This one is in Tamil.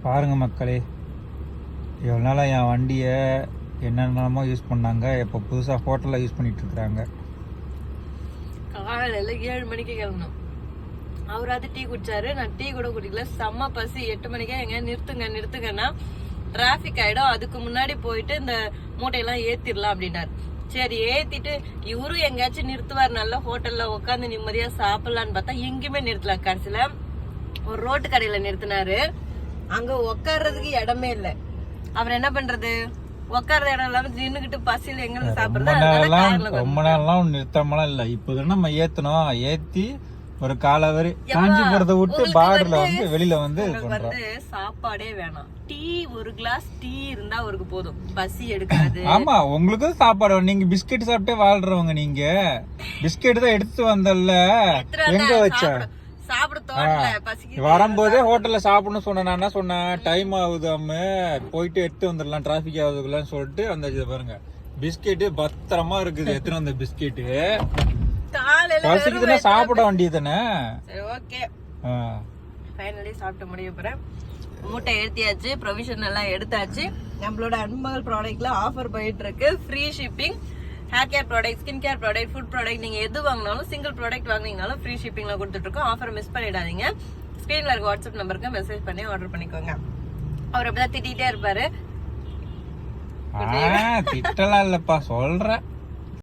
பாருங்க மக்களே, இவ்வளோ நாளாக என் வண்டியை என்னென்னமோ யூஸ் பண்ணாங்க, இப்போ புதுசாக ஹோட்டலில் யூஸ் பண்ணிட்டு இருக்கிறாங்க. காலையில் 7 மணிக்கு கிளம்பணும். அவராது டீ குடிச்சாரு, நான் டீ கூட குடிக்கல. செம்ம பசி. 8 மணிக்கே எங்க நிறுத்துங்கன்னா டிராபிக் ஆயிடும், அதுக்கு முன்னாடி போயிட்டு இந்த மூட்டையெல்லாம் ஏத்திடலாம் அப்படின்னாரு. சரி ஏத்திட்டு இவரும் எங்கேயாச்சும் நிறுத்துவார், நல்ல ஹோட்டல்ல உட்காந்து நிம்மதியா சாப்பிடலான்னு பார்த்தா எங்கேயுமே நிறுத்தல. கடைசியில ஒரு ரோட்டு கடையில நிறுத்தினாரு. அங்க உட்கார்றதுக்கு இடமே இல்ல. அவர் என்ன பண்றது, உட்கார்ற இடம் இல்லாம நின்னுகிட்டு பசியில எங்க சாப்பிடுறது. ரொம்ப நேரம்லாம் நிறுத்தாமலாம் இல்ல. இப்போதான் நம்ம ஏத்தணும், ஏத்தி ஒரு காலவரி காஞ்சி போறதை விட்டு பார்டர்ல வந்து வெளியில வந்து சாப்பாடே வேணாம், டீ ஒரு கிளாஸ் டீ இருந்தா அவருக்கு போதும், பசி எடுக்காது. ஆமா, உங்களுக்கு சாப்பாடு. நீங்க பிஸ்கெட் சாப்பிட்டே வாழ்றவங்க, நீங்க பிஸ்கெட் தான் எடுத்து வந்தல்ல, எங்க வச்ச சாப்பிட தோணல, பசிக்கு வரும்போதே ஹோட்டல்ல சாப்பிடணும்னு சொன்னேன். நான் என்ன சொன்னேன், டைம் ஆகுதாம போயிட்டு எடுத்து வந்துடலாம், டிராபிக் ஆகுதுக்குலாம் சொல்லிட்டு அந்த இதை பாருங்க, பிஸ்கெட்டு பத்திரமா இருக்குது. எத்தனை வந்த பிஸ்கெட்டு பசிக்குதுன்னா சாப்பிட வேண்டியதுதானே. சரி ஓகே, ஃபைனலி சாப்பிட்டு முடிய போறேன். மூட்டை ஏத்தியாச்சு, ப்ரொவிஷன் எல்லாம் எடுத்தாச்சு. நம்மளோட அன்பகல் ப்ராடக்ட்ல ஆஃபர் போயிட்டு இருக்கு. Free shipping, hair care product, skin care product, food product, நீங்க எது வாங்கினாலும் சிங்கிள் ப்ராடக்ட் வாங்கினீங்கனாலும் ஃப்ரீ ஷிப்பிங்ல கொடுத்துட்டு இருக்கோம். ஆஃபர் மிஸ் பண்ணிடாதீங்க. ஸ்கிரீன்ல இருக்க வாட்ஸ்அப் நம்பருக்கு மெசேஜ் பண்ணி ஆர்டர் பண்ணிக்கோங்க. அவர் அப்படிதான் திட்டிகிட்டே இருப்பாரு. திட்டலாம் இல்லப்பா, சொல்றேன்.